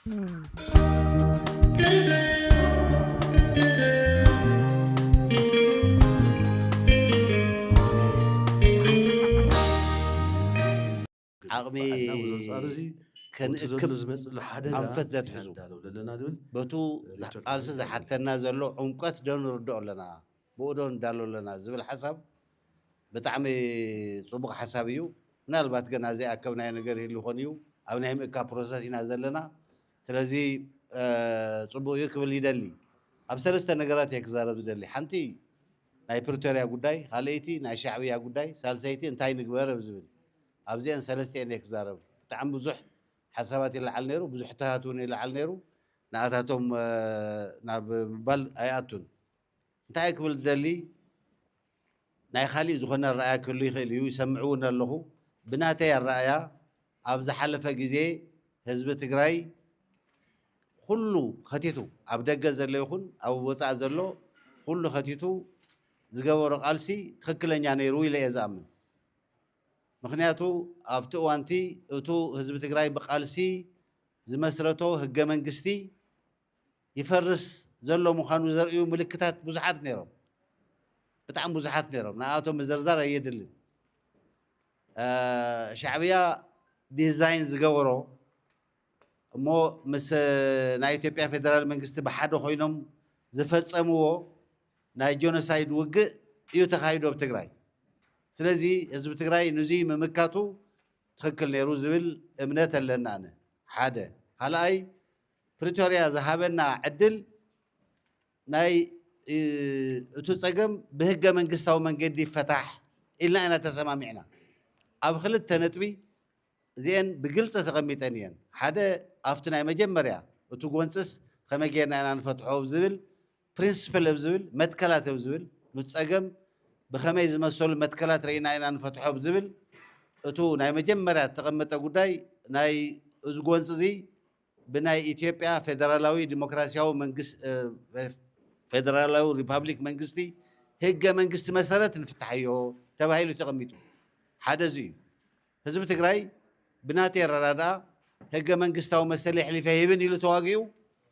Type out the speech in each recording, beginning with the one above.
عقمي كان اكب انفت ذات حزو بتو قالس ذا حتى نازلو عمقت دون ردو لنا بودون دالو لنا زبل حسب بتعمي صبغ حسابيو نالبات كنا زي اكبنا نغير اللي خونيو او نايم اكا بروسيس ينازلنا سلازي صبغ يكبل يدلي اب ثلاثه نغرات يكزارب يدلي حنتي ناي بريتوريا غداي هاليتي ناي شعبيه غداي سالسيتي انتاي نغبر بزبل ابزين ثلاثه يكزارب بتعم بزح حسابات يلعل نيرو بزح تهاتون يلعل نيرو ناتاتهم ناب بل اياتون انتاي يكبل دلي ناي خالي زخنا الرأي كله يخلي يسمعون له بناتي الرأي أبز حلفة جزء حزب تجري كله خطيتو أبدأ زلوا يخون أو وسع زلوا كله خطيتو زجور قالسي تخكلن يعني روي ليزامن مخنياتو أفتو أنتي أتو حزب تجري بقالسي زمسرته هجمن قستي يفرس زلوا مخانو زرقيو ملكتات بزحات نيرو بتاع بزحات نيرو ناقاتهم مزرزر يدل شعبيه ديزاين زغورو مو مس نا ኢትዮጵያ ፌደራል መንግስት በሓደ ኮይኖም ዝፈጸምዎ ናይ ጆኖሳይድ ውግእ እዩ ተኻይዶ በትግራይ ስለዚ ህዝብ ትግራይ ንዚ መመካቱ ትክክል ነይሩ ዝብል እምነት ኣለና ኣነ ሓደ ሃላይ ፕሪቶሪያ ዝሃበና ዕድል ናይ እቱ ፀገም بهجة መንግስታዊ መንገዲ ይፈታሕ ኢልና ኢና ተሰማሚዕና ኣብ ክልተ ነጥቢ زين بقلصة تقميتانيان حدا أفتنا مجمريا وتقونسس خما جينا أنا نفتحه بزبل برينسبل بزبل متكلات بزبل نتساقم بخميز مسؤول متكلات رينا أنا نفتحه بزبل وتو ناي مجمريا تقمت أقولي ناي وتقونسزي بناي إثيوبيا فيدرالاوي ديمقراطية ومنجس فيدرالاوي ريبابليك منجستي هجة منجست مسارات نفتحيه تبعي له تقميته حدا زي حزب تግራይ بناتي الررادا هجة منجستاو مسلح اللي فهيبن يلو تواقيو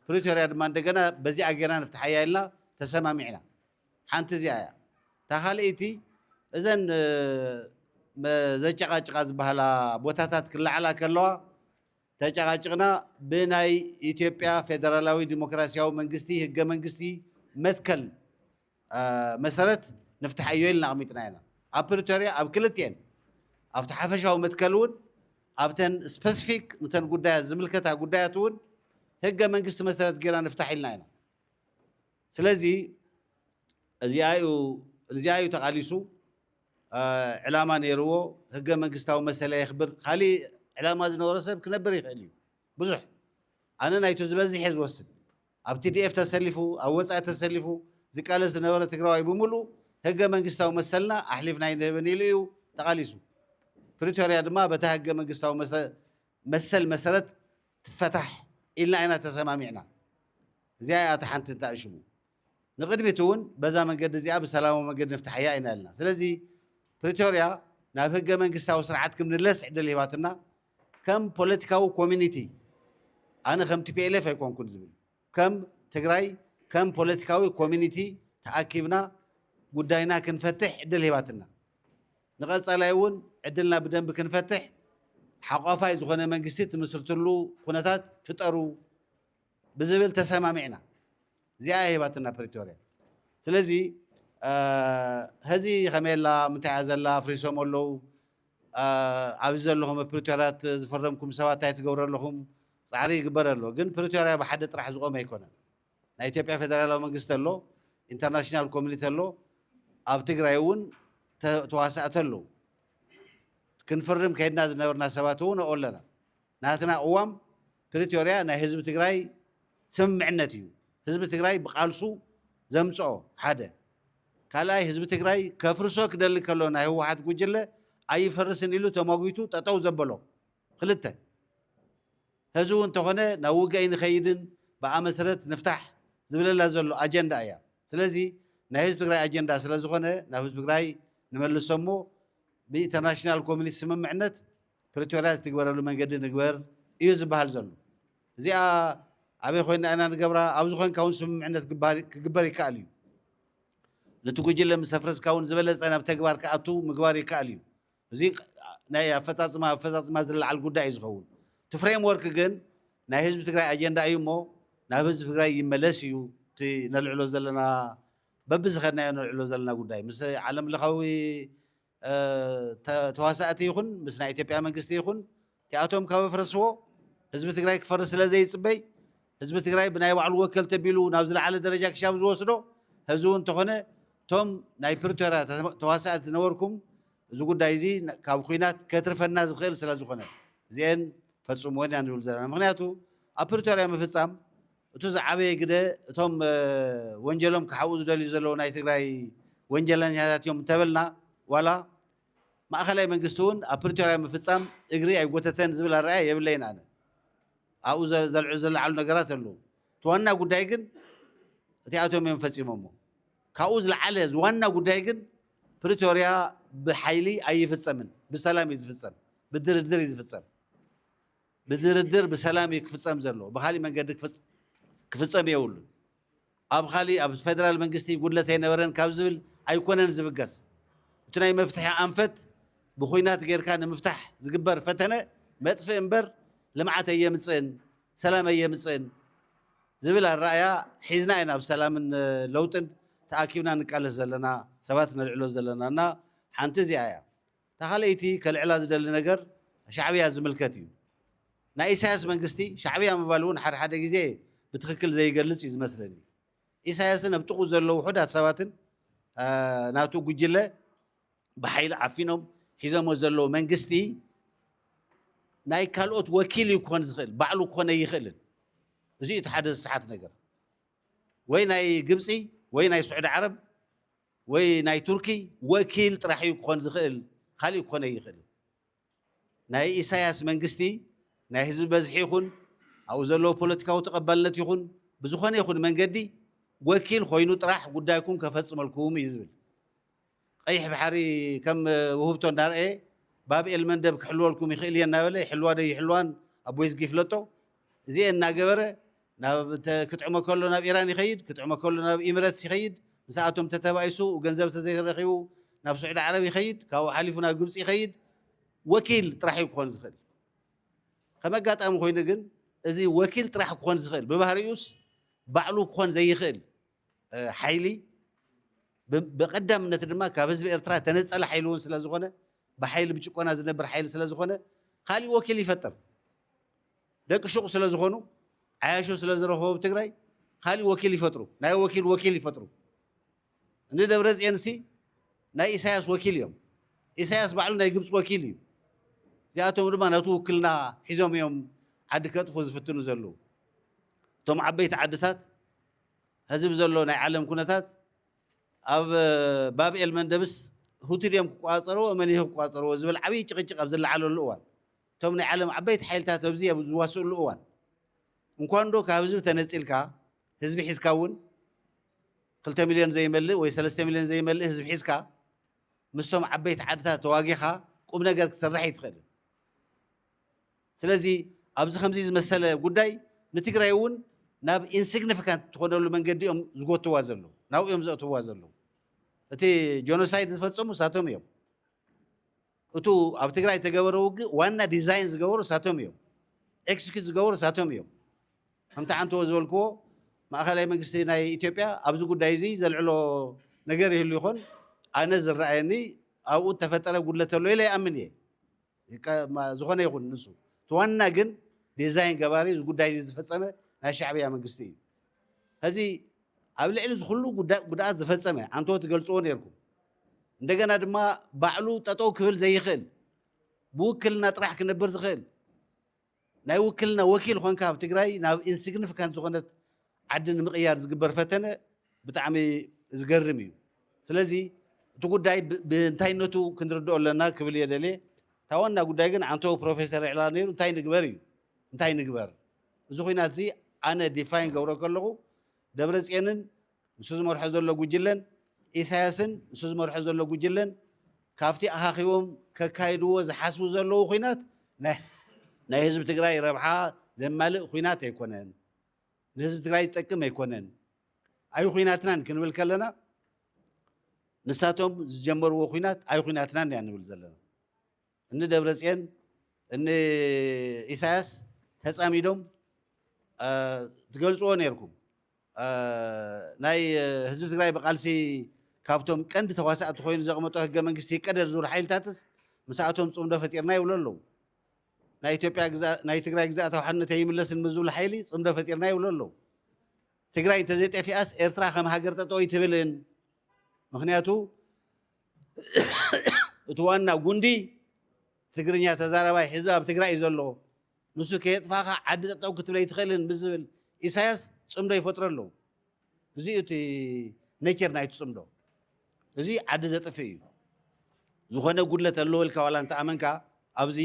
بريتوريا دمان دقنا بزي عقنا نفتح حيا إلا تسمامعنا حانت زيايا تخاليتي إذن زي جاقاج بهلا بوتاتات كل على كلها تجاقاجنا بناي إثيوبيا فيدرالاوي ديمقراطية ومنجستي هجة منجستي مثكل مسارات نفتح حيا إلا عميتنا هنا بريتوريا أب كلتين أفتح حفشة ومتكلون أبتن سبيسيفيك متن قدايا زملكتها قداياتون هجة منقص مثلا تقرا نفتح لنا هنا سلازي زيايو تقاليسو إعلامان يروو هجة منقص تاو مسألة يخبر خالي إعلام هذا نورسه بكنبر يخليه بزح أنا نايتو زبزي حز وسط أبتي دي اف تسلفو أو وسع تسلفو زي قال زنورة تقراي بملو هجة منقص تاو مسألنا أحلفنا ينبني ليو تقاليسو بريتوريا دما بتهجى منقصتاو مسل مسألة تفتح إلا أنا تسمامعنا زيادة حنت تأشمو نقدمتون بزا من قد زيادة بسلام ومن قد نفتح حيائنا لنا سلازي بريتوريا نافجى منقصتاو سرعتكم من اللسع اللي باتنا كم بوليتيكاو كوميونيتي أنا خمتي بي إلف يكون كل زمن كم تجراي كم بوليتيكاو كوميونيتي تأكيبنا قداينا كنفتح اللي باتنا نقص عليون عدلنا بدن بكنفتح حقافاي زخونه منجستي تمسرتلو خناتات فطروا بزبل تسمامعنا زي هيباتنا بريتوريا سلازي هذه خميلا متعزلا فريسومولو عاوز لهم بريتوريات زفرمكم سوات يتغور لهم صعري يقبر له ግን بريتوريا بحد طرح زقوم يكونن نا ኢትዮጵያ ፌደራላዊ መንግስት ሎ ኢንተርናሽናል ኮሚኒቲ ሎ ኣብ ትግራይውን ተዋሳእተሉ كنفرم كيدنا زنورنا سباتون أولنا ناتنا قوام بريتوريا نا حزب تግራይ سمعنا تيو حزب تግራይ بقالسو زمصو حدا كالاي حزب تግራይ كفرسو كدل كلونا هو واحد ጉጅለ اي فرسن يلو تماغيتو تطاو زبلو خلته هزو انت هنا نوغاي نخيدن بامسرت نفتح زبللا زلو اجندا يا سلازي نا حزب تግራይ اجندا سلازخونه نا حزب تግራይ نملسمو بإنترناشنال كوميونيتي سممعنت بريتوريا تقبر له من قد نقبر يوز بحال زلو እዚኣ ኣበይ ኮይና ኢና ንገብራ ኣብዚ ኮይንካ እውን ስምምዕነት ክግበር ይከኣል እዩ ነቲ ጉጅለ ምስ ኣፍረስካ እውን ዝበለፀ ናብ ተግባር ክኣቱ ምግባር ይከኣል እዩ እዚ ናይ ኣፈፃፅማ ዝለዓል ጉዳይ እዩ ዝኸውን እቲ ፍሬምወርክ ግን ናይ ህዝቢ ትግራይ ኣጀንዳ እዩ እሞ ናብ ህዝቢ ትግራይ ይመለስ እዩ እቲ ነልዕሎ ዘለና በቢ ዝኸድናዮ ነልዕሎ ዘለና ጉዳይ ምስ ዓለም ለኻዊ ተዋሳእቲ ይኹን ምስ ናይ ኢትዮጵያ መንግስቲ ይኹን እቲኣቶም ካብ ኣፍረስዎ ህዝቢ ትግራይ ክፈርስ ስለ ዘይፅበይ ህዝቢ ትግራይ ብናይ ባዕሉ ወከል ተቢሉ ናብ ዝለዓለ ደረጃ ክሻብ ዝወስዶ ህዝቢ እውን እንተኾነ እቶም ናይ ፕሪቶርያ ተዋሳእቲ ዝነበርኩም እዚ ጉዳይ እዚ ካብ ኩናት ከትርፈና ዝኽእል ስለ ዝኾነ እዚአን ፈፅሞን እያ ንብል ዘለና ምክንያቱ ኣብ ፕሪቶርያ ምፍፃም እቲ ዝዓበየ ግደ እቶም ወንጀሎም ክሓብኡ ዝደልዩ ዘለዉ ናይ ትግራይ ወንጀለኛታት እዮም እንተበልና ዋላ ማእኸላይ መንግስቲ እውን ኣብ ፕሪቶርያ ምፍፃም እግሪ ኣይጎተተን ዝብል ኣረኣያ የብለይን ኣነ ኣብኡ ዘለዓሉ ነገራት ኣለዉ እቲ ዋና ጉዳይ ግን እቲኣቶም እዮም ፈፂሞሞ ካብኡ ዝለዓለ ዋና ጉዳይ ግን ፕሪቶርያ ብሓይሊ ኣይፍፀምን ብሰላም እዩ ዝፍፀም ብድርድር እዩ ዝፍፀም ብድርድር ብሰላም እዩ ክፍፀም ዘሎ ብካሊእ መንገዲ ክፍፀም የብሉን ኣብ ካሊእ ኣብ ፌደራል መንግስቲ ጉድለት ኣይነበረን ካብ ዝብል ኣይኮነን ዝብገስ እቲ ናይ መፍትሒ ኣንፈት ብኩናት ጌርካ ንምፍታሕ ዝግበር ፈተነ መጥፍእ እምበር ልምዓት ኣየምፅእን ሰላም ኣየምፅእን ዝብል ኣረኣያ ሒዝና ኢና ብሰላምን ለውጥን ተኣኪብና ንቃለስ ዘለና ሰባት ነልዕሎ ዘለና እና ሓንቲ እዚኣ እያ እታ ካልአይቲ ከልዕላ ዝደሊ ነገር ሻዕብያ ዝምልከት እዩ ናይ ኢሳያስ መንግስቲ ሻዕብያ ምባል እውን ሓደ ሓደ ግዜ ብትክክል ዘይገልፅ እዩ ዝመስለኒ ኢሳያስን ኣብ ጥቑ ዘለዉ ውሑዳት ሰባትን ናቱ ጉጅለ ብሓይሊ ዓፊኖም ሒዞሞ ዘለዉ መንግስቲ ናይ ካልኦት ወኪል እዩ ክኾን ዝኽእል ባዕሉ ክኾነ ይኽእልን እዚኡ እቲ ሓደ ዝስሓት ነገር ወይ ናይ ግብፂ ወይ ናይ ስዑድ ዓረብ ወይ ናይ ቱርኪ ወኪል ጥራሕ እዩ ክኾን ዝኽእል ካሊእ ክኾነ ይኽእልን ናይ ኢሳያስ መንግስቲ ናይ ህዝቢ በዝሒ ይኹን ኣብኡ ዘለዎ ፖለቲካዊ ተቐባልነት ይኹን ብዝኾነ ይኹን መንገዲ ወኪል ኮይኑ ጥራሕ ጉዳይኩም ከፈፅመልኩም እዩ ዝብል ቀይሕ ባሕሪ ከም ውህብቶ እንዳርአየ ባብኤል መንደብ ክሕልወልኩም ይኽእል እየ እናበለ ይሕልዋ ዶ ይሕልዋን ኣቦይ ዝጊ ይፍለጦ እዚአ እናገበረ ክጥዕሞ ከሎ ናብ ኢራን ይኸይድ ክጥዕሞ ከሎ ናብ ኢሚሬትስ ይኸይድ ምስኣቶም ተተባይሱ ገንዘብ ተዘይረኺቡ ናብ ስዑድ ዓረብ ይኸይድ ካብኡ ሓሊፉ ናብ ግብፂ ይኸይድ ወኪል ጥራሕ እዩ ክኾን ዝኽእል ከም ኣጋጣሚ ኮይኑ ግን እዚ ወኪል ጥራሕ ክኾን ዝኽእል ብባህሪኡስ ባዕሉ ክኾን ዘይኽእል ሓይሊ ብቀዳምነት ድማ ካብ ህዝቢ ኤርትራ ተነፀለ ሓይሊ እውን ስለ ዝኾነ ብሓይሊ ብጭቆና ዝነብር ሓይሊ ስለ ዝኾነ ካሊእ ወኪል ይፈጥር ደቂ ሹቕ ስለ ዝኾኑ ዓያሾ ስለ ዝረኽቦ ብትግራይ ካሊእ ወኪል ይፈጥሩ ናይ ወኪል ይፈጥሩ እንዲ ደብረፅዮንሲ ናይ ኢሳያስ ወኪል እዮም ኢሳያስ ባዕሉ ናይ ግብፂ ወኪል እዩ እዚኣቶም ድማ ነቱ ውክልና ሒዞም እዮም ዓዲ ከጥፉ ዝፍትኑ ዘለዉ እቶም ዓበይቲ ዓድታት ህዝቢ ዘሎ ናይ ዓለም ኩነታት ኣብ ባብኤል መንደብስ ሁቲል እዮም ክቋፀርዎ መን እዮም ክቋፀርዎ ዝብል ዓብይ ጭቕጭቕ ኣብ ዝለዓለሉ እዋን እቶም ናይ ዓለም ዓበይቲ ሓይልታት ኣብዚ ኣብ ዝዋስእሉ እዋን እንኳን ዶ ካብ ህዝቢ ተነፂልካ ህዝቢ ሒዝካ እውን 2 ሚልዮን ዘይመልእ ወይ 3 ሚልዮን ዘይመልእ ህዝቢ ሒዝካ ምስቶም ዓበይቲ ዓድታት ተዋጊኻ ቁም ነገር ክሰርሕ ይትኽእል ስለዚ ኣብዚ ከምዚ ዝመሰለ ጉዳይ ንትግራይ እውን ናብ ኢንሲግኒፊካንት ትኾነሉ መንገዲ እዮም ዝጎትዋ ዘለዉ ናብኡ እዮም ዘእትውዋ ዘለዉ እቲ ጆኖሳይድ ዝፈፀሙ እሳቶም እዮም እቱ ኣብ ትግራይ ተገበረ ውግእ ዋና ዲዛይን ዝገበሩ እሳቶም እዮም ኤክስኪዩት ዝገበሩ እሳቶም እዮም ከምቲ ዓንትዎ ዝበልክዎ ማእኸላይ መንግስቲ ናይ ኢትዮጵያ ኣብዚ ጉዳይ እዚ ዘልዕሎ ነገር ይህሉ ይኾን ኣነ ዝረኣየኒ ኣብኡ ተፈጠረ ጉድለት ኣሎ ኢለ ይኣምን እየ ዝኾነ ይኹን ንሱ እቲ ዋና ግን ዲዛይን ገባሪ እዚ ጉዳይ እዚ ዝፈፀመ ናይ ሻዕብያ መንግስቲ እዩ ሕዚ ኣብ ልዕሊ ዝኩሉ ጉድኣት ዝፈፀመ ዓንትዎ ትገልፅዎ ነርኩም እንደገና ድማ ባዕሉ ጠጠው ክብል ዘይኽእል ብውክልና ጥራሕ ክነብር ዝኽእል ናይ ውክልና ወኪል ኮንካ ኣብ ትግራይ ናብ ኢንሲግኒፊካንት ዝኾነት ዓዲ ንምቕያር ዝግበር ፈተነ ብጣዕሚ ዝገርም እዩ ስለዚ እቲ ጉዳይ ብእንታይነቱ ክንርድኦ ኣለና ክብል እየ ደልየ እታ ዋና ጉዳይ ግን ዓንትዎ ፕሮፌሰር ዕላ ነይሩ እንታይ ንግበር እዩ እንታይ ንግበር እዚ ኩናት እዚ ኣነ ዲፋይን ገብሮ ከለኹ ደብረፅዮንን ንሱ ዝመርሖ ዘሎ ጉጅለን ኢሳያስን ንሱ ዝመርሖ ዘሎ ጉጅለን ካብቲ ኣኻኺቦም ከካይድዎ ዝሓስቡ ዘለዉ ኩናት ናይ ህዝቢ ትግራይ ረብሓ ዘማልእ ኩናት ኣይኮነን ንህዝቢ ትግራይ ዝጠቅም ኣይኮነን ኣይ ኩናትናን ክንብል ከለና ንሳቶም ዝጀመርዎ ኩናት ኣይ ኩናትናን እያ ንብል ዘለና እኒ ደብረፅዮን እኒ ኢሳያስ ተፃሚዶም ትገልፅዎ ነይርኩም ናይ ህዝቢ ትግራይ ብቃልሲ ካብቶም ቀንዲ ተዋሳእቲ ኮይኑ ዘቕመጦ ህገ መንግስቲ ይቀደድ ዝብሉ ሓይልታትስ ምስኣቶም ፅምዶ ፈጢርና ይብሉ ኣለዉ ናይ ትግራይ ግዛእታዊ ሓድነት ኣይምለስን ምዝብሉ ሓይሊ ፅምዶ ፈጢርና ይብሉ ኣለዉ ትግራይ እንተዘይጠፊኣስ ኤርትራ ከም ሃገር ጠጠው ይትብልን ምክንያቱ እቲ ዋና ጉንዲ ትግርኛ ተዛረባይ ሒዛ ኣብ ትግራይ እዩ ዘሎ ንሱ ከየጥፋኻ ዓዲ ጠጠው ክትብል ኣይትኽእልን ብዝብል ኢሳያስ ፅምዶ ይፈጥሩ ኣለዉ እዚኡ እቲ ኔቸር ናይቲ ፅምዶ እዚ ዓዲ ዘጥፍእ እዩ ዝኾነ ጉድለት ኣለዎ ኢልካ ዋላ እንተኣመንካ ኣብዚ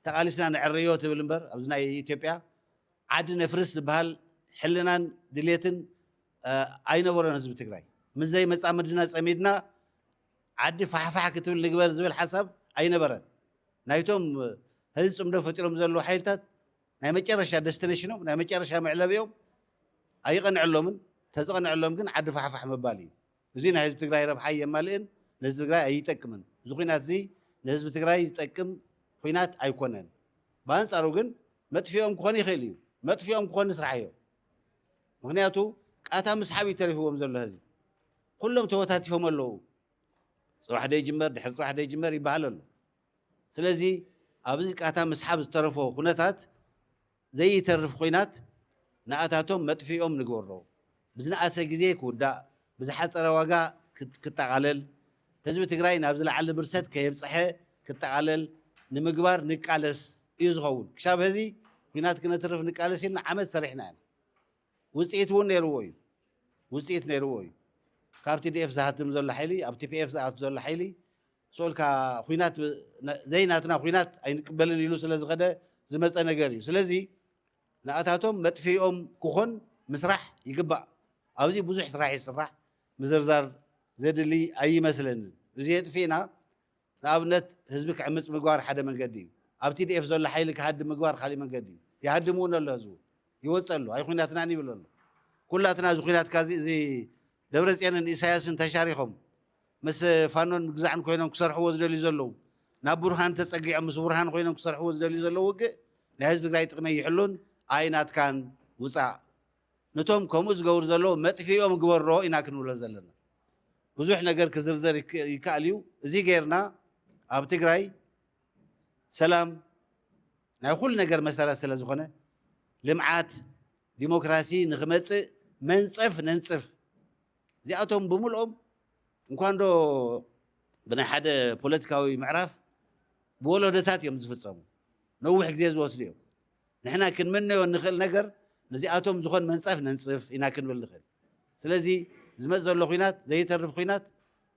ተቃሊስና ንዕርዮ ትብል እምበር ኣብዚ ናይ ኢትዮጵያ ዓዲ ነፍርስ ዝበሃል ሕልናን ድሌትን ኣይነበሮን ህዝቢ ትግራይ ምስ ዘይመፃመድና ፀሚድና ዓዲ ፋሕፋሕ ክትብል ንግበር ዝብል ሓሳብ ኣይነበረን ናይቶም ህዝቢ ፅምዶ ፈጢሮም ዘለዉ ሓይልታት ናይ መጨረሻ ደስቲኔሽኖም ናይ መጨረሻ መዕለቢኦም ኣይቐንዐሎምን ተዝቐንዐሎም ግን ዓዲ ፋሕፋሕ ምባል እዩ እዚ ናይ ህዝቢ ትግራይ ረብሓ የማልእን ንህዝቢ ትግራይ ኣይጠቅምን እዚ ኩናት እዚ ንህዝቢ ትግራይ ዝጠቅም ኩናት ኣይኮነን ብኣንፃሩ ግን መጥፊኦም ክኾን ይኽእል እዩ መጥፊኦም ክኾን ስራሕ እዮም ምክንያቱ ቃታ ምስሓብ እዩ ተሪፍዎም ዘሎ ህዝቢ ኩሎም ተወታቲፎም ኣለዉ ፅባሕ ደይጅመር ድሕሪ ፅባሕ ደይጅመር ይበሃል ኣሎ ስለዚ ኣብዚ ቃታ ምስሓብ ዝተረፎ ኩነታት ዘይተርፍ ኩናት ንኣታቶም መጥፊኦም ንግበሮ ብዝነኣሰ ግዜ ክውዳእ ብዝሓፀረ ዋጋ ክጠቃለል ህዝቢ ትግራይ ናብ ዝለዓለ ብርሰት ከየብፅሐ ክጠቃለል ንምግባር ንቃለስ እዩ ዝኸውን ክሻብ ህዚ ኩናት ክነትርፍ ንቃለስ ኢልና ዓመት ሰሪሕና ኢና ውፅኢት እውን ነይርዎ እዩ ውፅኢት ነይርዎ እዩ ካብ ቲዲኤፍ ዝሃትም ዘሎ ሓይሊ ኣብ ቲፒኤፍ ዝኣቱ ዘሎ ሓይሊ ስኡልካ ኩናት ዘይናትና ኩናት ኣይንቅበልን ኢሉ ስለ ዝኸደ ዝመፀ ነገር እዩ ስለዚ ንኣታቶም መጥፊኦም ክኾን ምስራሕ ይግባእ ኣብዚ ብዙሕ ስራሕ ይስራሕ ምዝርዛር ዘድሊ ኣይመስለንን እዚ የጥፊእና ንኣብነት ህዝቢ ክዕምፅ ምግባር ሓደ መንገዲ እዩ ኣብ ቲዲኤፍ ዘሎ ሓይሊ ክሃድም ምግባር ካሊእ መንገዲ እዩ ይሃድም እውን ኣሎ ህዝቡ ይወፅ ኣሎ ኣይ ኩናትናን ይብል ኣሎ ኩላትና እዚ ኩናትካ እዚ ደብረፅዮንን ኢሳያስን ተሻሪኾም ምስ ፋኖን ግዛዕን ኮይኖም ክሰርሕዎ ዝደልዩ ዘለዉ ናብ ቡርሃን ተፀጊዖም ምስ ቡርሃን ኮይኖም ክሰርሕዎ ዝደልዩ ዘለዉ ውግእ ናይ ህዝቢ ትግራይ ጥቕሚ ይሕሉን ኣይናትካን ውፃእ ነቶም ከምኡ ዝገብሩ ዘለዉ መጥፊኦም ግበሮ ኢና ክንብሎ ዘለና ብዙሕ ነገር ክዝርዘር ይከኣል እዩ እዚ ጌርና ኣብ ትግራይ ሰላም ናይ ኩሉ ነገር መሰረት ስለ ዝኾነ ልምዓት ዲሞክራሲ ንክመፅእ መንፀፍ ነንፅፍ እዚኣቶም ብምልኦም እንኳን ዶ ብናይ ሓደ ፖለቲካዊ ምዕራፍ ብወለዶታት እዮም ዝፍፀሙ ነዊሕ ግዜ ዝወስዱ እዮም ንሕና ክንምነዮ ንኽእል ነገር ነዚኣቶም ዝኾን መንፀፍ ነንፅፍ ኢና ክንብል ንኽእል ስለዚ ዝመፅ ዘሎ ኩናት ዘይተርፍ ኩናት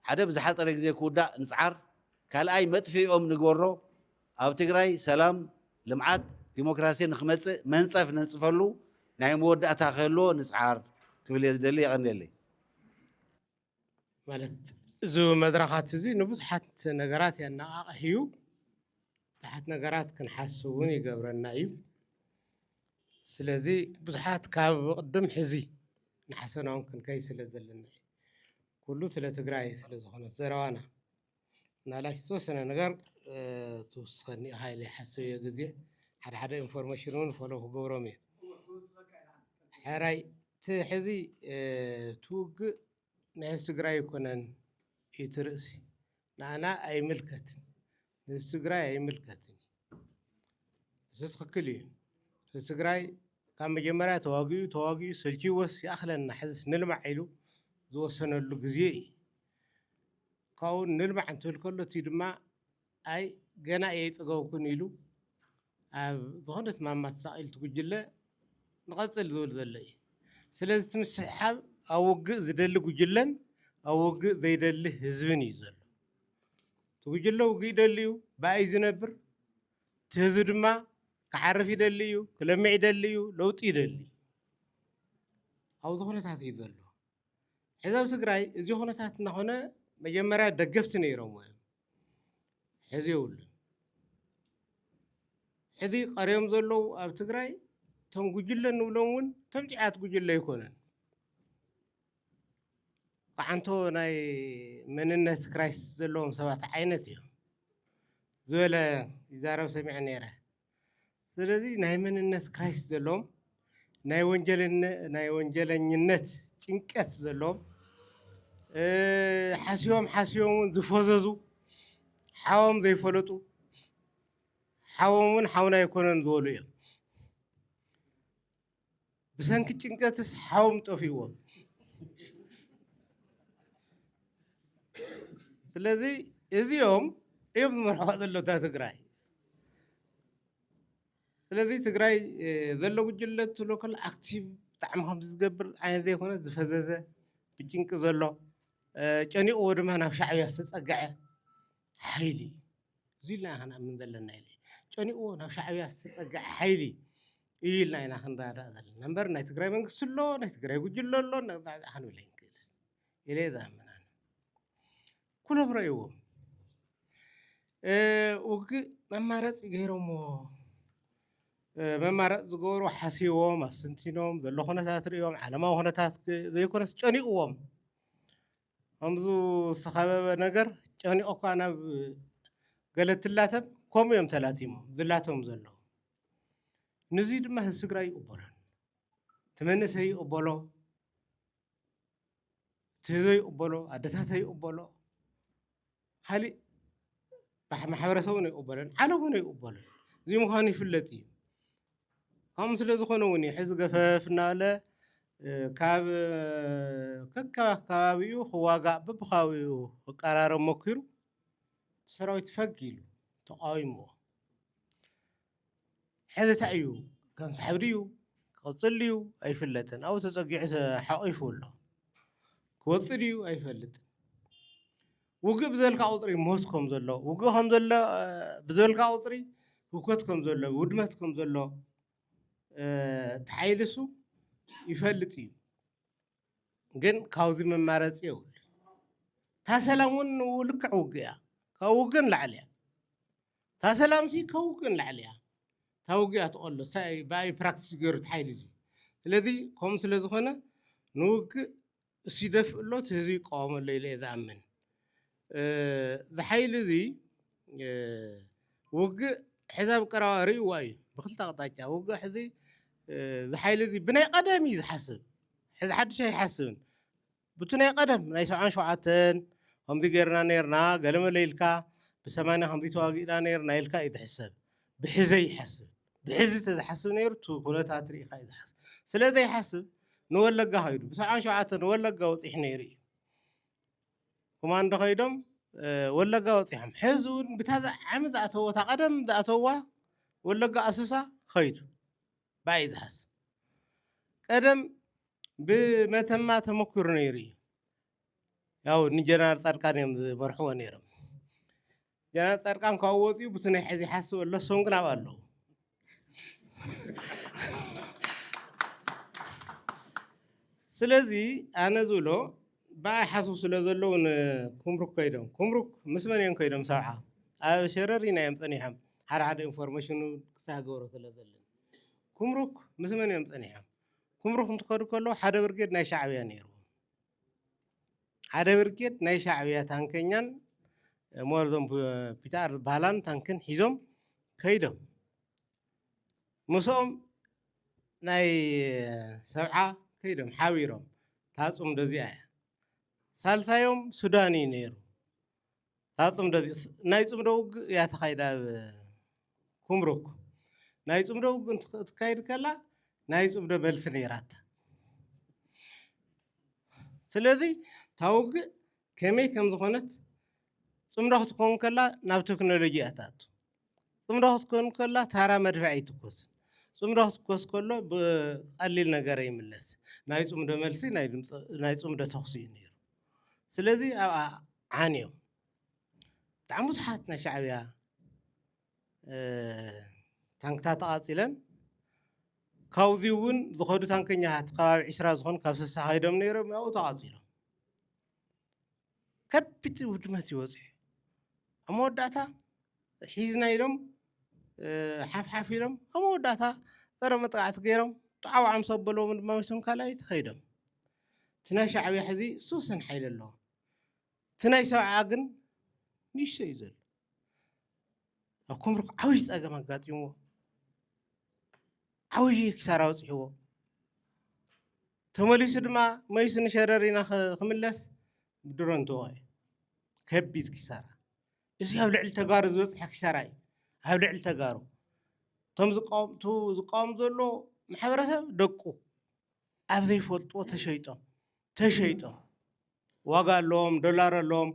ሓደ ብዝሓፀረ ግዜ ክውዳእ ንፅዓር ካልኣይ መጥፊኦም ንግበሮ ኣብ ትግራይ ሰላም ልምዓት ዲሞክራሲ ንክመፅእ መንፀፍ ነንፅፈሉ ናይ መወዳእታ ክህልዎ ንፅዓር ክብል እየ ዝደሊ የቐኒየለይ ማለት እዚ መድረኻት እዚ ንብዙሓት ነገራት የነቃቅሕ እዩ ብዙሓት ነገራት ክንሓስብ እውን ይገብረና እዩ ስለዚ ብዙሓት ካብ ቅድም ሕዚ ንሓሰና እውን ክንከይ ስለ ዘለና ኩሉ ስለ ትግራይ ስለ ዝኾነት ዘረባና ናላሽ ዝተወሰነ ነገር ትውስኸኒ ሃይለ ሓስብ እየ ግዜ ሓደ ሓደ ኢንፎርሜሽን እውን ፈሎ ክገብሮም እየ ሕራይ እቲ ሕዚ ትውግእ ናይ ህዝቢ ትግራይ ይኮነን እቲ ርእሲ ንኣና ኣይምልከትን ህዝቢ ትግራይ ኣይምልከትን እዚ ትክክል እዩ ህዝቢ ትግራይ ካብ መጀመርያ ተዋጊኡ ሰልችዎስ ይኣኽለና ሕዝስ ንልማዕ ኢሉ ዝወሰነሉ ግዜ እዩ ካብኡ ንልማዕ እንትብል ከሎ እቲ ድማ ኣይ ገና የይጥገውኩን ኢሉ ኣብ ዝኾነት ማማ ተሳቒሉ ትጉጅለ ንቐፅል ዝብል ዘሎ እዩ ስለዚ እቲ ምስሕሓብ ኣብ ውግእ ዝደሊ ጉጅለን ኣብ ውግእ ዘይደሊ ህዝብን እዩ ዘሎ እቲ ጉጅለ ውግእ ይደሊ እዩ ብኣይ ዝነብር እቲ ህዝቢ ድማ ክሓርፍ ይደሊ እዩ ክለምዕ ይደሊ እዩ ለውጢ ይደሊ ኣብዚ ኩነታት እዩ ዘሎ ሕዚ ኣብ ትግራይ እዚ ኩነታት እናኾነ መጀመርያ ደገፍቲ ነይሮም እዮም ሕዚ የብሉን ሕዚ ቀሪዮም ዘለዉ ኣብ ትግራይ تم جوجل نولون تم جات جوجل يكونن قعنتو ناي مننت كرايس زلهم سبات عينت يوم زولا يزارو سمع نيره ስለዚህ ናይ መንነት ክራይስት ዘለዎም ናይ ወንጀለኝነት ጭንቀት ዘለዎም ሓሲቦም ዝፈዘዙ ሓዎም ዘይፈለጡ ሓዎምን ሓውና ይኮነን ዝበሉ እዮም ብሰንኪ ጭንቀትስ ሓዎም ጠፊዎም ስለዚህ እዚኦም እዮም ዝመርሖ ዘለታ ትግራይ ስለዚህ ትግራይ ዘሎ ጉጅለት ሎካል አክቲቭ ብጣዕሚ ከም ዝገብር ዓይነት ዘይኮነ ዝፈዘዘ ብጭንቂ ዘሎ ጨኒቑ ድማ ናብ ሻዕብያ ዝተፀግዐ ሓይሊ እዚ ኢልና ክንኣምን ዘለና ኢለ ጨኒቑ ናብ ሻዕብያ ዝተፀግዐ ሓይሊ እዩ ኢልና ኢና ክንረዳእ ዘለና እምበር ናይ ትግራይ መንግስቲ ኣሎ ናይ ትግራይ ጉጅለ ኣሎ ክንብል ኣይንክእልን ኢለ ዝኣምን ኣነ ኩሎም ረእይዎም ውግእ መማረፂ ገይሮሞ መማረፅ ዝገበሩ ሓሲቦም ኣስንቲኖም ዘሎ ኩነታት ሪኦም ዓለማዊ ኩነታት ዘይኮነስ ጨኒቕዎም ከምዚ ዝተኸበበ ነገር ጨኒቑካ ናብ ገለ ትላተም ከምኡ እዮም ተላቲሞም ዝላቶም ዘለዉ ነዚ ድማ ህዝቢ ትግራይ ይቕበሎን እቲ መንእሰይ ይቕበሎ እቲ ህዝቢ ይቕበሎ ኣደታተይ ይቕበሎ ካሊእ ማሕበረሰቡን ይቕበሎን ዓለሙን ይቕበሎን እዚ ምዃኑ ይፍለጥ እዩ ከም ስለ ዝኾነ እውን ሕዚ ገፈፍ እናበለ ካብ ከካብ ከባቢኡ ክዋጋእ በብኸባቢኡ ክቀራረብ ሞኪሩ ሰራዊት ፈግ ኢሉ ተቃዊምዎ ሕዚ እንታይ እዩ ከንሳሕብ ድዩ ክቕፅል ድዩ ኣይፍለጥን ኣብኡ ተፀጊዑ ሓቒፉ ኣሎ ክወፅእ ድዩ ኣይፈልጥን ውግእ ብዘልካ ቁፅሪ ሞት ከም ዘሎ ውግእ ከም ዘሎ ብዘልካ ቁፅሪ ህውከት ከም ዘሎ ውድመት ከም ዘሎ ተሓይልሱ ይፈልጥ እዩ ግን ካብዚ መማረፂ የብል እታ ሰላም እውን ልክዕ ውግእ እያ ካብ ውግእ ንላዕሊ እያ እታ ሰላም ሲ ካብ ውግእ ንላዕሊ እያ እታ ውግእ እያ ትቐሎ ብኣይ ፕራክቲስ ገይሩ ተሓይሉ እዚ ስለዚ ከምኡ ስለ ዝኾነ ንውግእ እሱ ይደፍእ ኣሎ እቲ ህዝቢ ይቃወመሎ ኢለ እየ ዝኣምን ዝሓይሉ እዚ ውግእ ሕዛብ ቀረባ ርእይዋ እዩ ብክልተ ኣቕጣጫ ውግእ ሕዚ ዝሓይሉ እዚ ብናይ ቀደም እዩ ዝሓስብ ሕዚ ሓድሽ ኣይሓስብን ብቲ ናይ ቀደም ናይ 77 ከምዚ ጌርና ነርና ገለመለ ኢልካ ብ80 ከምዚ ተዋጊእና ነርና ኢልካ እዩ ዝሕሰብ ብሕዘ ይሓስብ ብሕዚ ተዝሓስብ ነይሩ እቲ ኩነታት ርኢኻ እዩ ዝሓስብ ስለዘይሓስብ ንወለጋ ኸይዱ ብ77 ንወለጋ ወፂሕ ነይሩ እዩ ኮማንዶ ኸይዶም ወለጋ ወፂሖም ሕዚ እውን ብታ ዓመት ዝኣተዎ እታ ቀደም ዝኣተዋ ወለጋ ኣስሳ ኸይዱ ባይ ዝሓስብ ቀደም ብመተማ ተመኪሩ ነይሩ እዩ ያው ንጀነራል ፃድቃን እዮም ዝመርሕዎ ነይሮም ጀነራል ፃድቃን ካብኡ ወፂኡ በቲ ናይ ሕዚ ይሓስብ ኣሎ እሶም ግን ኣብኡ ኣለዉ ስለዚ ኣነ ዝብሎ ብኣይ ሓስቡ ስለ ዘለዉ ንኩምሩክ ከይዶም ኩምሩክ ምስ መን እዮም ከይዶም ሰብዓ ኣብ ሸረሪና እዮም ፀኒሖም ሓደ ሓደ ኢንፎርሜሽኑ ክሳገበሮ ስለ ዘለና ኩምሩክ ምስ መን እዮም ፀኒሖም ኩምሩክ እንትከዱ ከለዉ ሓደ ብርጌድ ናይ ሻዕብያ ነይሩ ሓደ ብርጌድ ናይ ሻዕብያ ታንከኛን ሞርዞም ፒታር ዝበሃላን ታንክን ሒዞም ከይዶም ምስኦም ናይ ሰብዓ ከይዶም ሓቢሮም ታፁም ደዚኣ እያ ሳልሳዮም ሱዳን እዩ ነይሩ ታፁም ደዚ ናይ ፅምዶ ውግእ እያ ተኻይዳ ኣብ ኩምሩክ ናይ ፅምዶ ውግእ እንትካይድ ከላ ናይ ፅምዶ መልሲ ነይራታ ስለዚ እታ ውግእ ከመይ ከም ዝኾነት ፅምዶ ክትኮን ከላ ናብ ቴክኖሎጂ እያ ትኣቱ ፅምዶ ክትኮን ከላ ታራ መድፍዕ ኣይትኮስን ፅምዶ ክትኮስ ከሎ ብቐሊል ነገር ይምለስ ናይ ፅምዶ መልሲ ናይ ፅምዶ ተኽሲ እዩ ነይሩ ስለዚ ኣብኣ ዓንዮም ብጣዕሚ ብዙሓት ናይ ሻዕብያ ታንክታት ተቓፂለን ካብዚ እውን ዝኸዱ ታንከኛታት ከባቢ 20 ዝኾኑ ካብ 60 ኸይዶም ነይሮም ኣብኡ ተቓፂሎም ከቢድ ውድመት ይወፅሑ ኣብ መወዳእታ ሒዝና ኢሎም ሓፍሓፍ ኢሎም ኣብ መወዳእታ ፀረ መጥቃዕቲ ገይሮም ጣዕዋዓም ሰበሎም ድማ መሲም ካልኣይ ተኸይዶም እቲ ናይ ሻዕብያ ሕዚ ሱስን ሓይሊ ኣለዎ እቲ ናይ ሰብዓ ግን ንእሽተይ እዩ ዘሎ ኣብ ኩምሩክ ዓብይ ፀገም ኣጋጢምዎ ዓብይ ክሳራ በፂሕዎ ተመሊሱ ድማ መይሱ ንሸረሪና ክምለስ ብድሮን ተወቂዑ ከቢድ ክሳራ እዚ ኣብ ልዕሊ ተጋሩ ዝበፅሐ ክሳራ እዩ ኣብ ልዕሊ ተጋሩ እቶም ዝቃወሙ ዘሎ ማሕበረሰብ ደቁ ኣብ ዘይፈልጥዎ ተሸይጦም ዋጋ ኣለዎም ዶላር ኣለዎም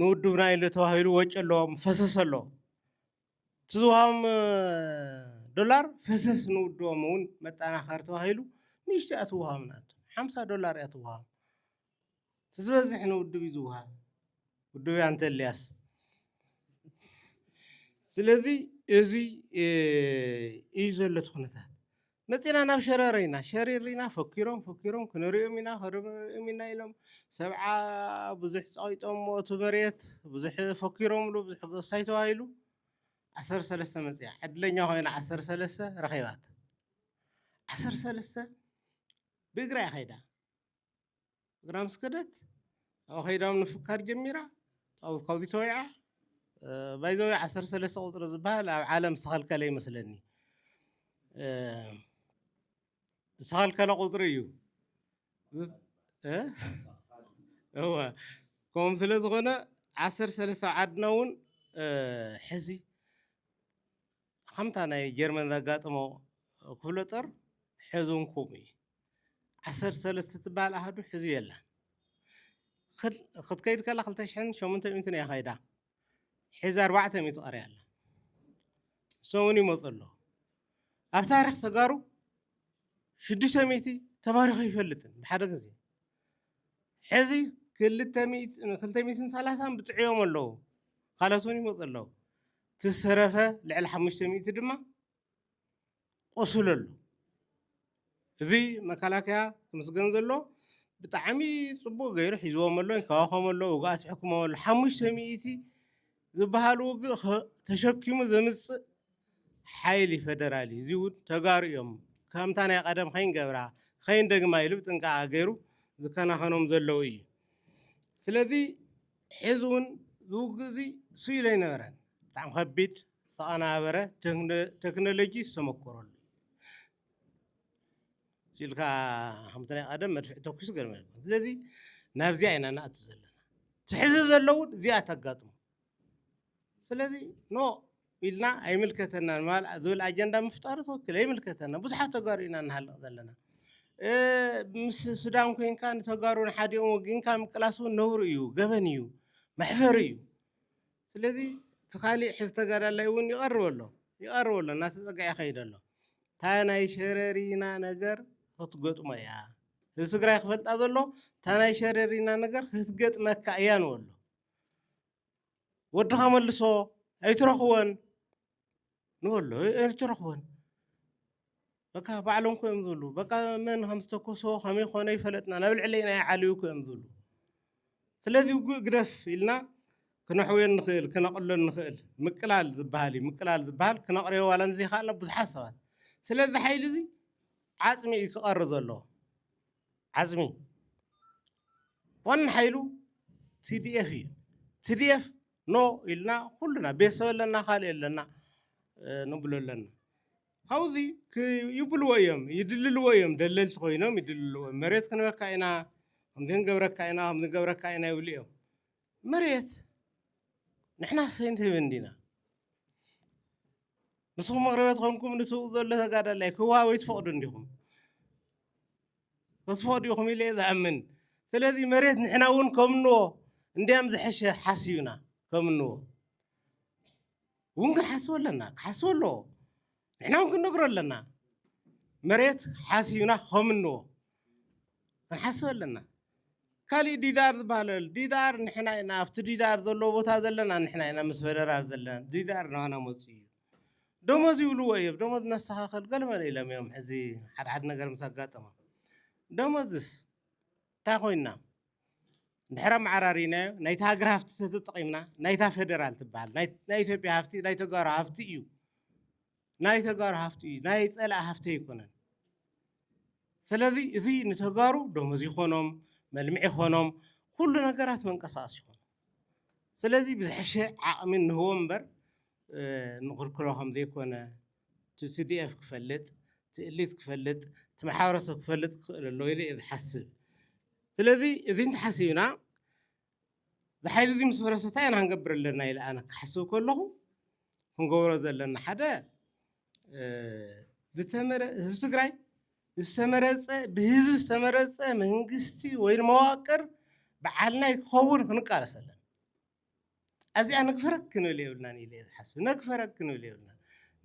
ንውድብና ኢሉ ተባሂሉ ወጪ ኣለዎም ፈሰስ ኣለዎ እቲ ዝውሃቦም ዶላር ፈሰስ ንውድቦም እውን መጠናኸሪ ተባሂሉ ንእሽተይ እያ ትውሃብ ናቱ $50 እያ ትውሃብ እቲ ዝበዝሕ ንውድብ እዩ ዝውሃብ ውድብ እያ እንተ ኤልያስ ስለዚ እዚ እዩ ዘሎ እቲ ኩነታት መፂና ናብ ሸረር ኢና ሸሪርና ፈኪሮም ክንሪኦም ኢና ኢሎም ሰብዓ ብዙሕ ፀቂጦም እቲ መሬት ብዙሕ ፈኪሮምሉ ብዙሕ ገሳይ ተባሂሉ 13 መፅያ ዕድለኛ ኮይና 13 ረኺባት 13 ብእግራ ይኸይዳ እግራ ምስ ከደት ኣብ ኸይዳም ንፍካር ጀሚራ ካብዚ ተወይዓ ባይዘዊ 13 ቁፅሪ ዝበሃል ኣብ ዓለም ዝተኸልከለ ይመስለኒ ዝተኸልከለ ቁፅሪ እዩ ከምኡ ስለ ዝኾነ 13 ዓድና እውን ሕዚ ከምታ ናይ ጀርመን ዘጋጥሞ ክፍለ ጦር ሕዚ እውን ከምኡ እዩ 13 ትበሃል ኣሃዱ ሕዚ የላን ክትከይድ ከላ 2800 እያ ኸይዳ ሕዚ 400 ቀርያ ኣላ እሶም እውን ይመፁ ኣለዉ ኣብ ታሪክ ተጋሩ 600 ተባሪኹ ይፈልጥን ብሓደ ግዜ ሕዚ 230 ብጥዕዮም ኣለዉ ካልኦት እውን ይመፁ ኣለዉ ትሰረፈ ልዕሊ 500 ድማ ቆስሉ ኣሎ እዚ መከላከያ ክምስገን ዘሎ ብጣዕሚ ፅቡቅ ገይሩ ሒዝዎም ኣሎ ይንከባኸቦም ኣሎ ውግኣት ይሕክሞም ኣሎ 500 ዝበሃል ውግእ ተሸኪሙ ዘምፅእ ሓይሊ ፌደራል እዩ እዚ እውን ተጋሩ እዮም ከምታ ናይ ቀደም ከይንገብራ ከይንደግማ ኢሉ ብጥንቃቐ ገይሩ ዝከናኸኖም ዘለው እዩ ስለዚ ሕዚ እውን ዝውግእ እዚ ስኢሉ ኣይነበረን ብጣዕሚ ከቢድ ዝተቐናበረ ቴክኖሎጂ ዝተመከረሉ ሲልካ ከምቲ ናይ ቀደም መድፍዕ ተኪሱ ገለ ስለዚ ናብዚኣ ኢና ንኣቱ ዘለና ትሕዚ ዘለው እዚኣ ተጋጥሙ ስለዚ ኖ ኢልና ኣይምልከተናን ዝብል ኣጀንዳ ምፍጣር ትክክል ኣይምልከተና ብዙሓት ተጋሩ ኢና ንሃልቕ ዘለና ምስ ሱዳን ኮንካ ንተጋሩ ንሓዲኦም ወጊንካ ምቅላስ እውን ነውሪ እዩ ገበን እዩ መሕፈሪ እዩ ስለዚ እቲ ካሊእ ሕዚ ተጋዳላይ እውን ይቐርብ ኣሎ እናተፀግዐ ይኸይድ ኣሎ እታ ናይ ሸረሪና ነገር ክትገጥሞ እያ ህዝቢ ትግራይ ክፈልጣ ዘሎ እታ ናይ ሸረሪና ነገር ክትገጥመካ እያ ንበሎ ወድኻ መልሶ ኣይትረኽቦን ንበሎ ኣይትረኽቦን በቃ ባዕሎም ኮ እዮም ዝብሉ በቃ መን ከም ዝተኮሶ ከመይ ኮነ ይፈለጥና ናብ ልዕለይና ይዓልዩ ኮ እዮም ዝብሉ ስለዚ ውግእ ግደፍ ኢልና ክነሕወን ንኽእል ክነቕሎን ንኽእል ምቅላል ዝበሃል እዩ ምቅላል ዝበሃል ክነቕርዮ ዋላ እንዘይከኣልና ብዙሓት ሰባት ስለዚ ሓይሊ እዚ ዓፅሚ እዩ ክቐሪ ዘለዎ ዓፅሚ ዋና ሓይሉ TDF እዩ TDF ኖ ኢልና ኩሉና ቤተሰብ ኣለና ካልእ ኣለና ንብሎ ኣለና ካብዚ ይብልዎ እዮም ይድልልዎ እዮም ደለልቲ ኮይኖም ይድልልዎ መሬት ክንበካ ኢና ከምዚ ክንገብረካ ኢና ከምዚ ንገብረካ ኢና ይብሉ እዮም መሬት ንሕና ሰይንህብን ዲና ንስኹም መቕረበት ኮንኩም ንትውቕ ዘሎ ተጋዳላይ ክወሃቦ ይትፈቕዱ እንዲኹም ክትፈቕዱ ኢኹም ኢለ ዝኣምን ስለዚ መሬት ንሕና እውን ከምንዎ እንዲያም ዝሐሸ ሓሲብና ከምንዎ እውን ክንሓስብ ኣለና ክሓስብ ኣለዎ ንሕና እውን ክንነግሮ ኣለና መሬት ሓሲብና ከምንዎ ክንሓስብ ኣለና ካልእ ዲዳር ዝበሃል ዲዳር ንሕና ኢና ኣብቲ ዲዳር ዘለዎ ቦታ ዘለና ንሕና ኢና ምስ ፌደራል ዘለና ዲዳር ናና መፁ እዩ ደሞዝ ይብልዎ እዮም ደሞዝ ነስተኻኸል ገለመለ ኢሎም እዮም ሕዚ ሓድሓድ ነገር ምስ ኣጋጠሞም ደሞዝስ እንታይ ኮይንና ድሕሪ ኣመዓራሪናዮ ናይታ ሃገር ሃፍቲ ተጠቒምና ናይታ ፌደራል ትበሃል ናይ ኢትዮጵያ ሃፍቲ ናይ ተጋሩ ሃፍቲ እዩ ናይ ተጋሩ ሃፍቲ ናይ ፀላእ ሃፍቲ ይኮነን ስለዚ እዚ ንተጋሩ ደሞዝ ይኾኖም መልምዕ ይኾኖም ኩሉ ነገራት መንቀሳቀስ ይኾኑ ስለዚ ብዝሕሸ ዓቕሚ ንህቦ እምበር ንኽልክሎ ከም ዘይኮነ TDF ክፈልጥ ትእሊት ክፈልጥ ማሕበረሰብ ክፈልጥ ክኽእል ኣለዎ ኢለ እየ ዝሓስብ ስለዚ እዚ እንተሓሲብና ዝሓይሊ እዚ ምስ ፈረሰ እንታይ ኢና ክንገብር ኣለና ኢለ ኣነ ክሓስብ ከለኹ ክንገብሮ ዘለና ሓደ ህዝቢ ትግራይ ዝተመረፀ ብህዝቢ ዝተመረፀ መንግስቲ ወይ መዋቅር በዓልናይ ክኸውን ክንቃለስ ኣለና እዚኣ ነግፈረክ ክንብል የብልናን ኢለ እየ ዝሓስብ ነግፈረክ ክንብል የብልናን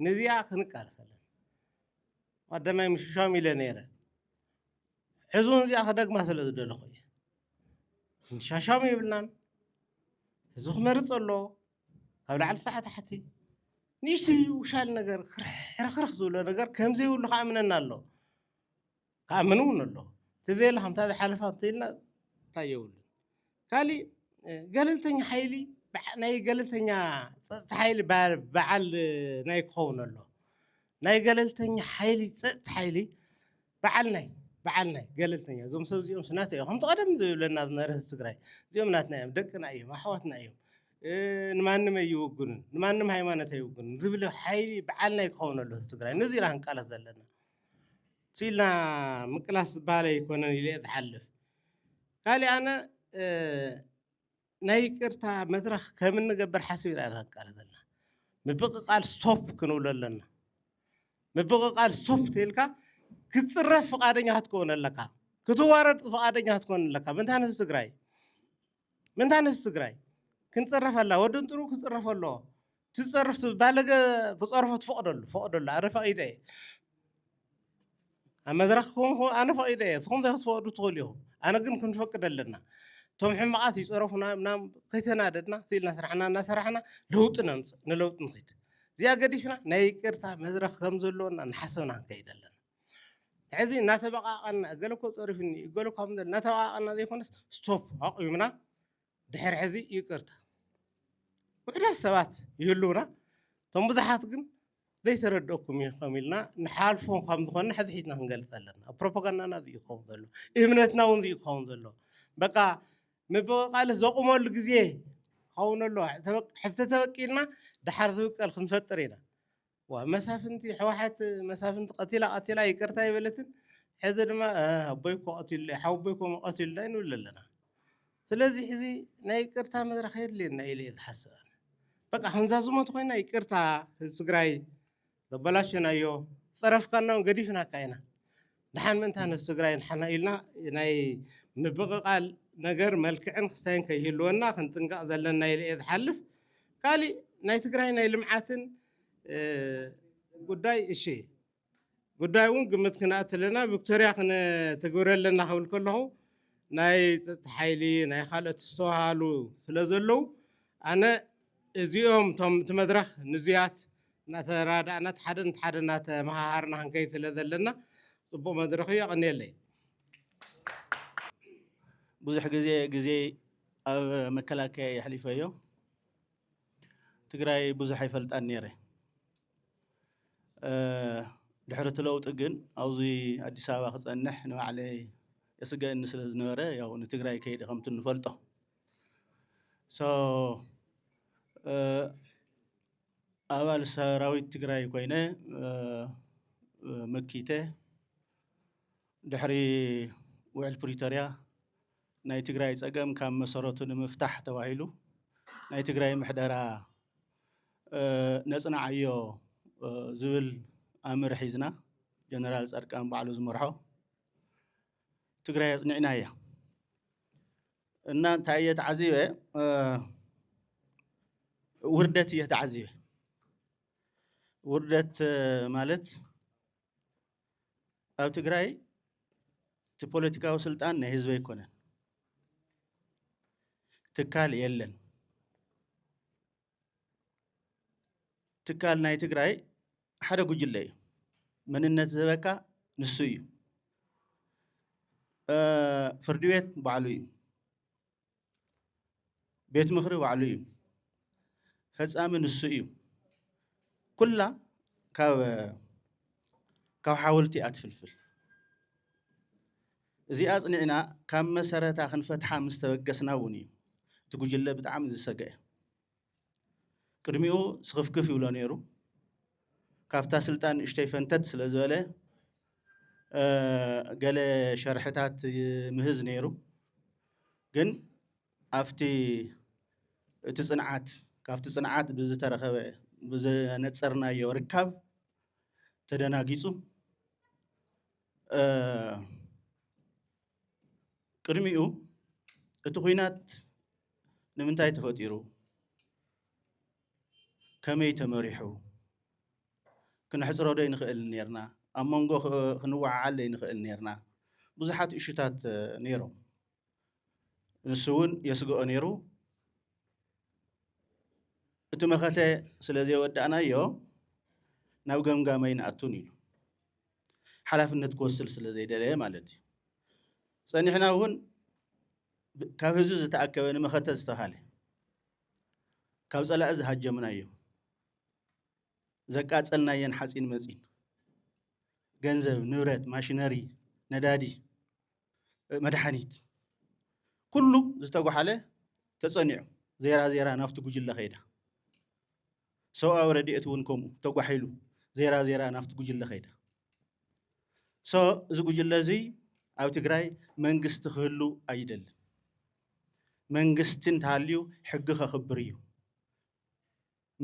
ነዚኣ ክንቃለስ ኣለና ቀዳማይ ምሽሻም ኢለ ነይረ ሕዚ እውን እዚኣ ክደግማ ስለ ዝደለኹ እየ ክንሻሻም የብልናን ህዝቢ ክመርፅ ኣለዎ ካብ ላዕሊ ክሳዕ ታሕቲ ንእሽተይ ውሻል ነገር ክርኽርኽ ዝብሎ ነገር ከምዘይብሉ ከኣምነና ኣሎ كأمنوا እውን ኣሎ ትቤላ ከምታ ዝሓለፋ እንተኢልና እንታይ የብሉን ካሊእ ገለልተኛ ሓይሊ ናይ ገለልተኛ ፀጥታ ሓይሊ በዓል ናይ ክኸውን ኣሎ ናይ ገለልተኛ ሓይሊ ፀጥታ ሓይሊ በዓል ናይ ገለልተኛ እዞም ሰብ እዚኦም ስናት እዮም ከምቲ ቀደም ዝብለና ዝነበረ ህዝቢ ትግራይ እዚኦም ናትና እዮም ደቅና እዮም ኣሕዋትና እዮም ንማንም ኣይውግኑን ንማንም ሃይማኖት ኣይውግኑን ዝብል ሓይሊ በዓል ናይ ክኸውን ኣሎ ህዝቢ ትግራይ ነዚ ኢና ክንቃለስ ዘለና سيلنا مكلاس بالي يكون اللي يتحلف قال لي أنا نايكرتا مدرخ كمن نقبر حسير أنا قال زلنا مبقى قال ستوب كنقول لنا مبقى قال ستوب تلك كتصرف فقادني هتكون لك كتوارد فقادني هتكون لك من ثاني السجراي كنت تصرف الله ودون تروح كتصرف الله تصرف بالغ كتصرف فقد الله عرف أيدي مدرخكم هو أنا فايدة ثم ذا تفوضوا تقوليهم أنا قم كنت فكر لنا توم حماقات يصرفنا نام كيتنا عددنا سيلنا سرحنا لوطنا نلوط نخيد زي قديشنا نايكرتا مدرخ خمزلونا نحسبنا كيد لنا عزي نتبقى أن قالوا صرفني قالوا كم ذا نتبقى أن ذي كونس ستوب أقيمنا دحر عزي يكرتا وإذا سوات يقولونا ثم بزحات قن زي تردوكم يخملنا نحالفون خم ذكرنا حد حيتنا هنقلت لنا بروباغندا ذي يخون ذلو إمنتنا ون ذي يخون ذلو بقى مبقى قال زقوم الجزية خون الله حتى توكلنا دحر ذوك الخنفترينا ومسافنتي حواحت مسافنت قتيلة يكرتها يبلتن حذر ما بيكو قتيل حوبيكو قتيل لين ولا لنا سلازي حزي نايكرتها مدرخير لنا إلي يتحسن بقى هنزازو ما تخوينا يكرتها السجراي بلاشنا يو صرف كنا وقديشنا كاينا نحن من تان السجراي نحن إلنا ناي مبقى قال نجر ملكعن خسين كيهلونا خنتنقع زلنا يلي يتحلف قالي ناي سجراي ناي لمعاتن قداي إشي قداي ون قمت كنا لنا فيكتوريا كنا تقول لنا حول كله ناي تحيلي ناي خالة السوالو فلذلو أنا اليوم تمدرخ نزيات نترادع نتحدى نت مهارنا هنكيس لذلنا صبوا مدرخية قني لي بزح جزي مكلاك يحلف أيو تقرأي بزح يفلت النيرة دحرت لو تجن أو زي أديس أبا خص نحن عليه يسجى الناس النيرة يو نتقرأي كيد خمت نفلته أول سراوي تجري كوينة مكيته دحري وعل بريطانيا ناي تجري سجم كم مساراتون مفتاح تواهيلو ناي تجري محدرة نصنع عيو زول أمر حيزنا جنرال أركان بعلوز مرحو تجري نعناية إن تأييد عزيبة وردت يتعزيبة وردت مالت أو تجري تبوليتيكا وسلطان نهزب يكونن تكال يلن تكال ناي تجري حدا جلي من النت زبكة نسوي فردويت بعلوي بيت مخري بعلوي فزامن نسوي كلها ካብ ሓወልቲ ኣትፍልፍል እዚኣ ጽኒዕና ካብ መሰረታ ክንፈትሓ ምስ ተበገስና እውን እዩ እቲ ጉጅለ ብጣዕሚ ዝሰግአ ቅድሚኡ ስኽፍክፍ ይብሎ ነይሩ ካብታ ስልጣን እሽተይ ፈንተት ስለ ዝበለ ገለ ሸርሕታት ምህዝ ነይሩ ግን ኣብቲ እቲ ጽንዓት ካብቲ ጽንዓት ብዝተረኸበ ብዝነጸርናዮ ርካብ ተደናጊጹ ቅድሚኡ እቲ ኩናት ንምንታይ ተፈጢሩ ከመይ ተመሪሑ ክንሕፅሮ ዶ ይንኽእል ነርና ኣብ መንጎ ክንወዓዓል ይንኽእል ነርና ብዙሓት እሹታት ነይሮም ንሱ እውን የስግኦ ነይሩ እቲ መኸተ ስለ ዘይወዳእናዮ ናብ ገምጋመይ ንኣቱን ኢሉ ሓላፍነት ክወስል ስለ ዘይደለየ ማለት እዩ ጸኒሕና እውን ካብ ህዝቢ ዝተኣከበ ንመኸተ ዝተኻለ ካብ ጸላእ ዝሃጀምናዮ ዘቃጸልናየን ሓፂን መፂን ገንዘብ ንብረት ማሽነሪ ነዳዲ መድሓኒት ኩሉ ዝተጓሓለ ተጸኒዑ ዜራ ናፍቲ ጉጅለ ኸይዳ ሰብኣዊ ረድኤት እውን ከምኡ ተጓሒሉ ዜራ ናፍቲ ጉጅለ ኸይዳ እዚ ጉጅለ እዚ ኣብ ትግራይ መንግስቲ ክህሉ ኣይደልን መንግስቲ እንተሃልዩ ሕጊ ከኽብር እዩ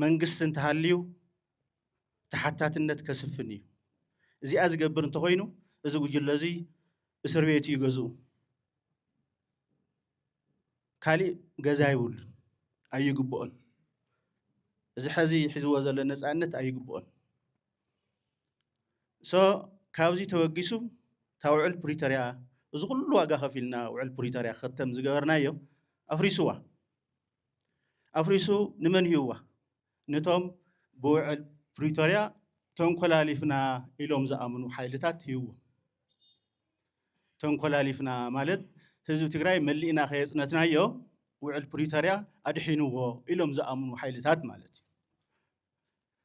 መንግስቲ እንተሃልዩ ተሓታትነት ከስፍን እዩ እዚኣ ዝገብር እንተኾይኑ እዚ ጉጅለ እዚ እስር ቤት ይገዝኡ ካሊእ ገዛ ይብሉ ኣይግብኦን እዚ ሕዚ ሒዝዎ ዘሎ ነፃነት ኣይግብኦን ካብዚ ተወጊሱ تا وعل بريتاريا زغلوا واجا خفيلنا وعل بريتاريا ختم زجبرنايو أفريسو نمن هو نتوم بوعل بريتاريا تنقلاليفنا إلهم زأمنو حيلتات هو تنقلاليفنا مالد هزو تجراي ملينا خيز نتنايو وعل بريتاريا أدحينوه إلهم زأمنو حيلتات مالتي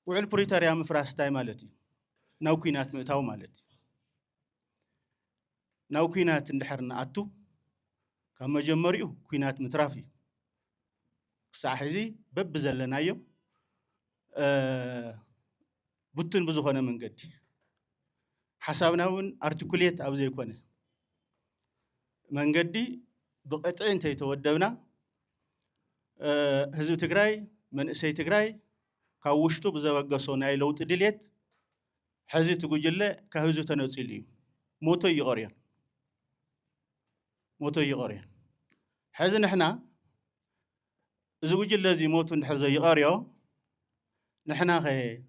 وعل بريتاريا مفراستاي مالتي ناوكينات متاو مالتي ناو كينات ندحرنا أتو كما جمريو كينات مترافي ساحزي ببزلنا يو بطن بزخنا من قد حسابنا ون ارتكوليت أو زي كونه من قدي بقطعين تيتودونا هزو تجراي من سي تجراي كاوشتو بزوجسونا لو تدليت حزي تقولله كهزو تنوصيلي موتو يغريان موتو يغريان حزن احنا زوج الذي موتو نحرزو يغريو نحنا خي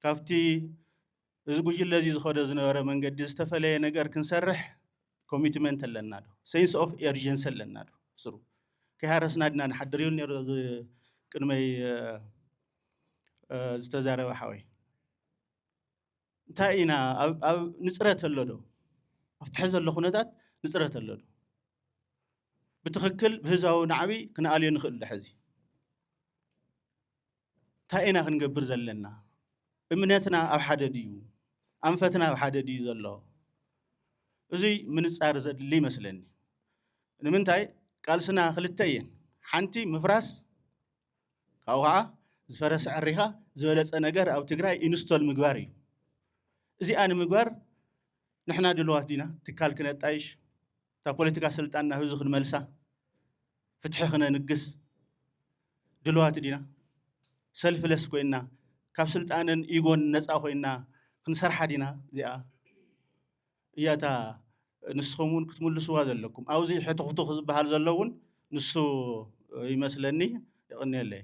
كافتي زوج الذي زخدو زنوره من قد استفلي نجر كنسرح كوميتمنت لنا دو سينس اوف ايرجنس لنا دو سرو كهارسنا دنا نحضريو نيرو قدمي زتزارو حوي تاينا او نصرت اللدو افتحز له خناتات نصرت اللدو بتخكل بهزاو نعبي كنا اليو نخل حزي تاينا خنقبر زلنا امنتنا او حدا ديو انفتنا او حدا ديو زلو ازي من صار زدلي مسلني نمنتاي قالسنا خلتين حنتي مفراس كاوها زفرس عريها زولص نجر او تግራይ ኢንስቶል ምግባር እዩ እዚ ኣነ ምግባር ንሕና ድልዋት ዲና ትካል ክነጣይሽ ታ ፖለቲካ ስልጣንና ህዝቢ ክንመልሳ ፍትሒ ክነንግስ ድልዋት ዲና ሰልፍለስ ኮይና ካብ ስልጣንን ኢጎን ነፃ ኮይና ክንሰርሓ ዲና እዚኣ እያታ ንስኹም እውን ክትምልስዋ ዘለኩም ኣብዚ ሕትኽቱ ዝበሃል ዘሎ እውን ንሱ ይመስለኒ ይቕኒየለይ